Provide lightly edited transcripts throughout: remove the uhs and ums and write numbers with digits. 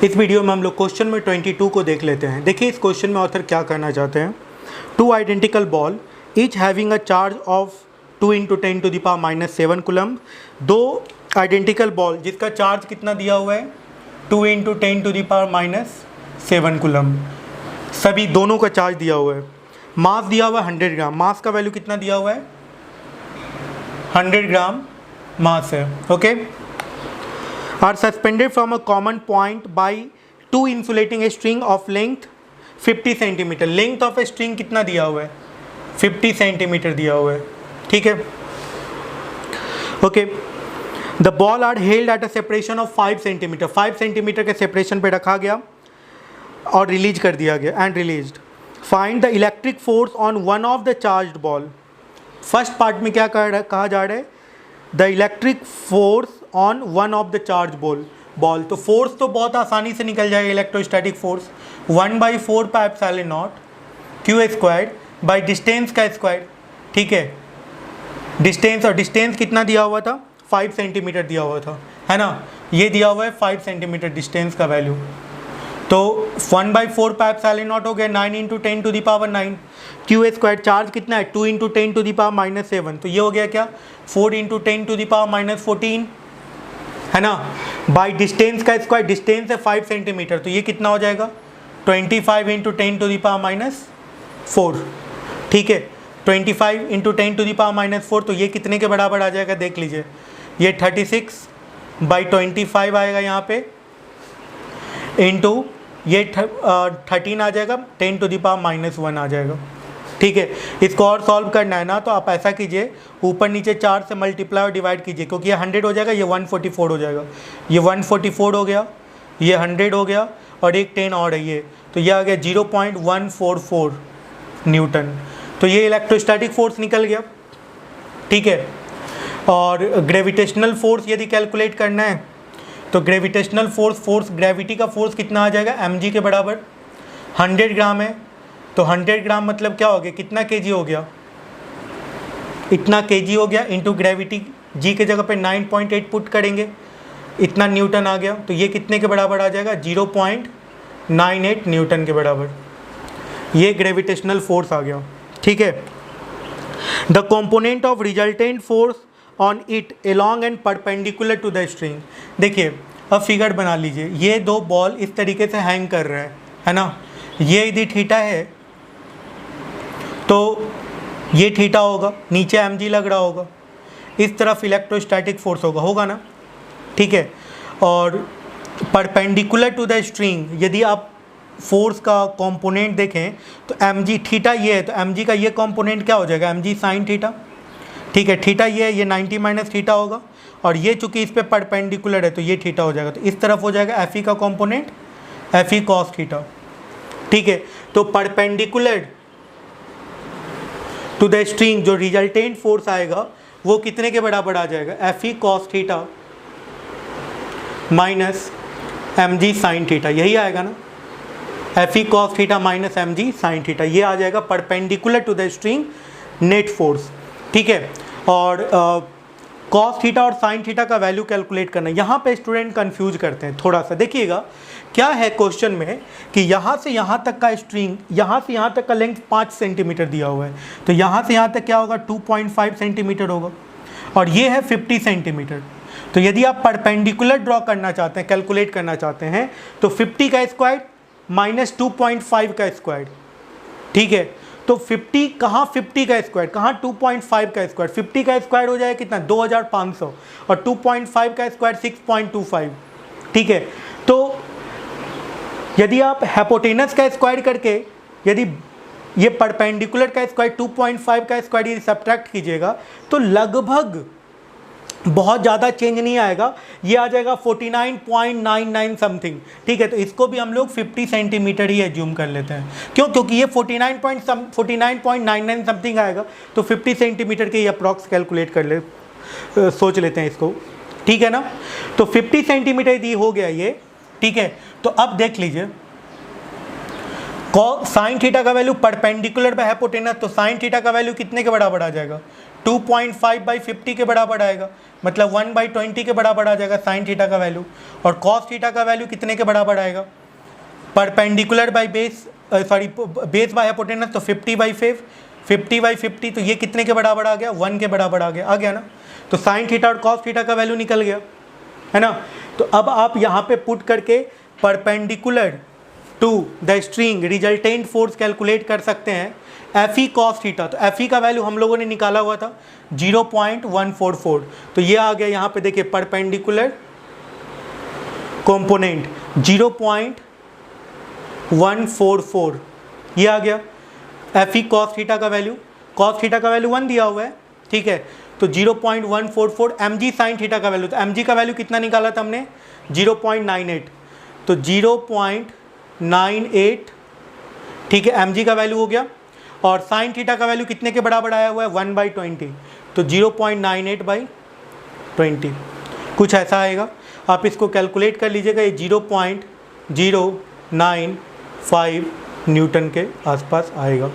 इस वीडियो में हम लोग क्वेश्चन में 22 को देख लेते हैं। देखिए इस क्वेश्चन में ऑथर क्या करना चाहते हैं। Two identical ball each having a charge of 2 × 10⁻⁷ coulomb. दो आइडेंटिकल बॉल जिसका चार्ज कितना दिया हुआ है 2 × 10⁻⁷ कूलम। सभी दोनों का चार्ज दिया हुआ है। मास दिया हुआ है 100 ग्राम। मास का वैल्यू कितना दिया हुआ है 100 ग्राम मास है। Okay. Are suspended from a common point by 2 insulating a string of length 50 centimetre. Length of a string कितना दिया हुआ है 50 सेंटीमीटर दिया हुआ है। ठीक है। Okay. The ball are held at a separation of 5 centimetre. 5 centimetre के सेपरेशन पे रखा गया और रिलीज कर दिया गया and released. Find the electric force on one of the charged ball. First part में क्या कहा जा रहा है the electric force on one of the charge ball. तो फोर्स तो बहुत आसानी से निकल जाएगा। Electrostatic force 1/4 pi epsilon not Q squared by distance का स्क्वायर। ठीक है। डिस्टेंस और डिस्टेंस कितना दिया हुआ था 5 सेंटीमीटर दिया हुआ था, है ना। ये दिया हुआ है 5 सेंटीमीटर डिस्टेंस का वैल्यू। तो 1/4 पाई एप्सिलॉन नॉट हो गया 9 × 10⁹ क्यू स्क्वायर। चार्ज कितना है 2 × 10⁻⁷। तो ये हो गया क्या 4 × 10⁻14, है ना। बाई डिस्टेंस का स्क्वायर, डिस्टेंस है 5 सेंटीमीटर, तो ये कितना हो जाएगा 25 × 10⁻⁴। ठीक है। 25 × 10⁻⁴, तो ये कितने के बराबर आ जाएगा देख लीजिए। ये 36/25 आएगा यहाँ पे, इंटू ये 13 आ जाएगा, 10⁻⁻1 आ जाएगा। ठीक है। इसको और सॉल्व करना है ना, तो आप ऐसा कीजिए ऊपर नीचे 4 से मल्टीप्लाई और डिवाइड कीजिए, क्योंकि ये 100 हो जाएगा, ये 144 हो जाएगा। ये 144 हो गया, ये 100 हो गया और एक 10 और है ये, तो ये आ गया 0.144 न्यूटन। तो ये इलेक्ट्रोस्टैटिक फोर्स निकल गया। ठीक है। और ग्रेविटेशनल फोर्स यदि कैलकुलेट करना है तो ग्रेविटेशनल फोर्स ग्रेविटी का फोर्स कितना आ जाएगा mg के बराबर। 100 ग्राम है, तो 100 ग्राम मतलब क्या हो गया, कितना kg हो गया, इतना kg हो गया, इंटू ग्रेविटी g के जगह पे 9.8 पुट करेंगे, इतना न्यूटन आ गया। तो ये कितने के बराबर आ जाएगा 0.98 न्यूटन के बराबर। ये ग्रेविटेशनल फोर्स आ गया। ठीक है। The component of resultant force on it along and perpendicular to the string. देखिए अब फिगर बना लीजिए। ये दो बॉल इस तरीके से हैंग कर रहे हैं, है ना। ये यदि थीटा है तो ये थीटा होगा, नीचे mg लग रहा होगा, इस तरफ इलेक्ट्रोस्टैटिक फोर्स होगा ना। ठीक है। और परपेंडिकुलर टू द स्ट्रिंग यदि आप फोर्स का कंपोनेंट देखें तो mg थीटा ये है, तो mg का ये कंपोनेंट क्या हो जाएगा mg साइन थीटा। ठीक है। थीटा ये है, ये 90 माइनस थीटा होगा, और ये चूंकि इस पे परपेंडिकुलर है तो ये थीटा हो जाएगा। तो इस तरफ हो जाएगा एफ ई का component F E cos theta. ठीक है। तो परपेंडिकुलर टू द स्ट्रिंग जो रिजल्टेंट फोर्स आएगा वो कितने के बराबर आ जाएगा F E cos theta minus M G sine theta. यही आएगा ना, F E cos theta minus M G sine theta. ये आ जाएगा perpendicular to the string net force. ठीक है। और कॉस थीटा और साइन थीटा का वैल्यू कैलकुलेट करना, यहाँ पे स्टूडेंट कंफ्यूज करते हैं थोड़ा सा। देखिएगा क्या है क्वेश्चन में कि यहाँ से यहाँ तक का स्ट्रिंग, यहाँ से यहाँ तक का लेंथ 5 सेंटीमीटर दिया हुआ है, तो यहाँ से यहाँ तक क्या होगा 2.5 सेंटीमीटर होगा, और ये है 50 सेंटीमीटर। तो यदि आप परपेंडिकुलर ड्रॉ करना चाहते हैं, कैलकुलेट करना चाहते हैं, तो 50 का स्क्वायर माइनस 2.5 का स्क्वायर। ठीक है। तो 50 कहाँ 50 का स्क्वायर, कहाँ 2.5 का स्क्वायर। 50 का स्क्वायर हो जाएगा कितना 2500, और 2.5 का स्क्वायर 6.25। ठीक है। तो यदि आप हाइपोटेनस का स्क्वायर करके यदि ये परपेंडिकुलर का स्क्वायर 2.5 का स्क्वायर यदि सब्ट्रैक्ट कीजिएगा तो लगभग बहुत ज़्यादा चेंज नहीं आएगा, ये आ जाएगा 49.99 समथिंग। ठीक है। तो इसको भी हम लोग 50 सेंटीमीटर ही एज्यूम कर लेते हैं। क्यों? क्योंकि ये 49.99 समथिंग आएगा, तो 50 सेंटीमीटर के ये अप्रॉक्स कैलकुलेट कर ले सोच लेते हैं इसको। ठीक है ना। तो 50 सेंटीमीटर यदि हो गया ये। ठीक है। तो अब देख लीजिए साइन थीटा का वैल्यू परपेंडिकुलर बाय हाइपोटेनस, तो साइन थीटा का वैल्यू कितने के बराबर आ जाएगा 2.5/50 के बराबर आएगा, मतलब 1/20 के बराबर आ जाएगा साइन थीटा का वैल्यू। और कॉस थीटा का वैल्यू कितने के बराबर आएगा, perpendicular by base base by hypotenuse, तो 50/5, 50/50, तो ये कितने के बराबर आ गया, 1 के बराबर आ गया ना। तो साइन थीटा और कॉस थीटा का वैल्यू निकल गया, है ना। तो अब आप यहाँ पे पुट करके perpendicular to the string resultant force calculate कर सकते हैं, Fe cos थीटा। तो Fe का वैल्यू हम लोगों ने निकाला हुआ था 0.144, तो ये आ गया यहाँ पे देखिए परपेंडिकुलर कंपोनेंट 0.144, ये आ गया Fe cos थीटा का वैल्यू। cos थीटा का वैल्यू 1 दिया हुआ है, ठीक है, तो 0.144 mg साइन थीटा का वैल्यू, तो mg का वैल्यू कितना निकाला था हमने 0.98, तो 0.98, ठीक है, mg का वैल्यू हो गया। और साइन थीटा का वैल्यू कितने के बराबर आया हुआ है 1/20, तो 0.98/20 कुछ ऐसा आएगा। आप इसको कैलकुलेट कर लीजिएगा, ये 0.095 न्यूटन के आसपास आएगा,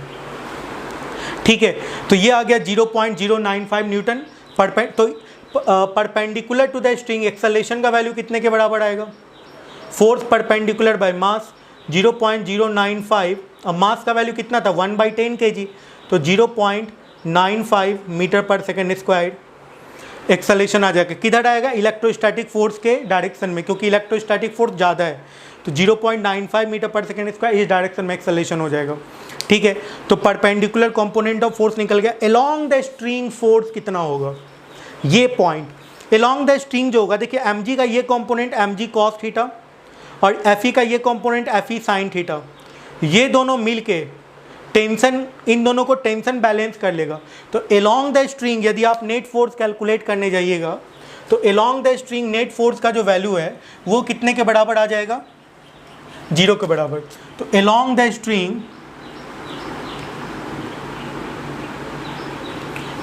ठीक है। तो ये आ गया 0.095 न्यूटन तो perpendicular to the string acceleration का वैल्यू कितने के बराबर आएगा, फोर्स परपेंडिकुलर बाय मास 0.095, अब मास का वैल्यू कितना था 1/10 kg, तो 0.95 मीटर पर सेकेंड स्क्वायर एक्सेलरेशन आ जाएगा। किधर आएगा, इलेक्ट्रोस्टैटिक फोर्स के डायरेक्शन में, क्योंकि इलेक्ट्रोस्टैटिक फोर्स ज़्यादा है, तो 0.95 मीटर पर सेकेंड स्क्वायर इस डायरेक्शन में एक्सेलरेशन हो जाएगा, ठीक है। तो परपेंडिकुलर कंपोनेंट ऑफ फोर्स निकल गया। अलोंग द स्ट्रिंग फोर्स कितना होगा, ये पॉइंट अलोंग द स्ट्रिंग जो होगा, देखिए mg का ये कंपोनेंट mg cos थीटा और Fe का ये कंपोनेंट Fe sin थीटा, ये दोनों मिलके टेंशन, इन दोनों को टेंशन बैलेंस कर लेगा। तो अलोंग द स्ट्रिंग यदि आप नेट फोर्स कैलकुलेट करने जाइएगा, तो along the string net force का जो वैल्यू है वो कितने के बराबर आ जाएगा, 0 के बराबर। तो along the string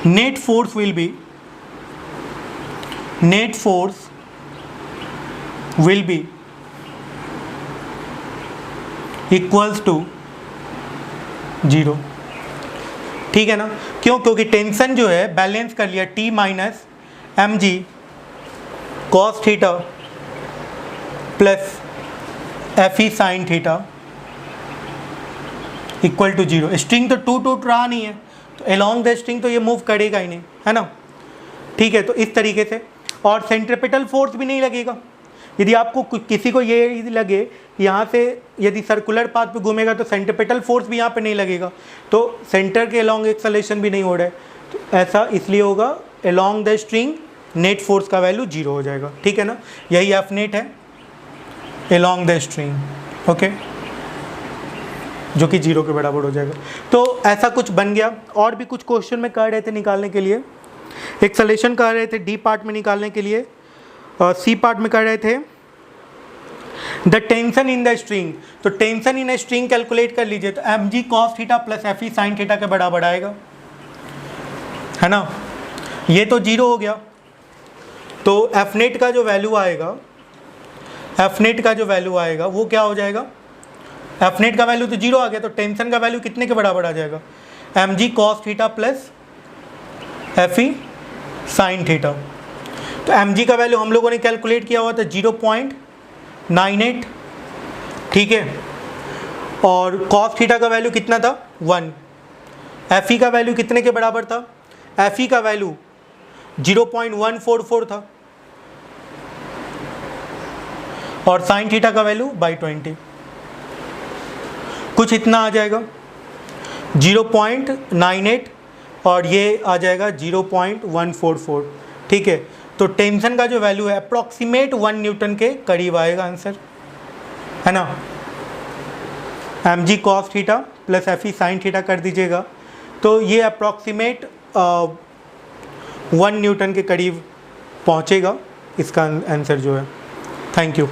net force will be equals to 0, ठीक है ना। क्यों, क्योंकि टेंशन जो है बैलेंस कर लिया, T minus mg cos theta plus Fe sin theta equal to 0। String तो टूट रहा नहीं है, तो अलोंग द स्ट्रिंग तो ये मूव करेगा ही नहीं, है ना, ठीक है। तो इस तरीके से, और सेंट्रीपिटल फोर्स भी नहीं लगेगा। यदि आपको किसी को ये लगे यहाँ से यदि सर्कुलर पाथ पे घूमेगा तो सेंट्रीपिटल फोर्स भी यहाँ पे नहीं लगेगा, तो सेंटर के अलोंग एक्सेलरेशन भी नहीं हो रहा है, तो ऐसा इसलिए होगा along the string net force का वैल्यू 0 हो जाएगा, ठीक है ना। यही एफ नेट है अलोंग द स्ट्रिंग, ओके, जो कि 0 के बराबर हो जाएगा। तो ऐसा कुछ बन गया। और भी कुछ क्वेश्चन में कर रहे थे निकालने के लिए, एक्सेलरेशन कर रहे थे डी पार्ट में निकालने के लिए, और सी पार्ट में कर रहे थे the tension in the string. तो टेंशन इन स्ट्रिंग कैलकुलेट कर लीजिए, तो mg cos theta plus Fe sin theta के बराबर आएगा, है ना। ये तो 0 हो गया, तो एफ नेट का जो वैल्यू आएगा वो क्या हो जाएगा, एफ नेट का वैल्यू तो 0 आ गया, तो टेंशन का वैल्यू कितने के बराबर आ जाएगा, mg cos theta plus Fe sin theta. तो mg का वैल्यू हम लोगों ने कैलकुलेट किया हुआ था 0.98, ठीक है, और cos थीटा का वैल्यू कितना था 1, Fe का वैल्यू कितने के बराबर था, Fe का वैल्यू 0.144 था, और sin थीटा का वैल्यू 20, कुछ इतना आ जाएगा 0.98, और ये आ जाएगा 0.144, ठीक है। तो टेंशन का जो वैल्यू है अप्रॉक्सीमेट 1 न्यूटन के करीब आएगा आंसर, है ना। mg cos theta plus Fe sin theta कर दीजिएगा, तो ये अप्रॉक्सीमेट 1 न्यूटन के करीब पहुंचेगा इसका आंसर जो है। Thank you.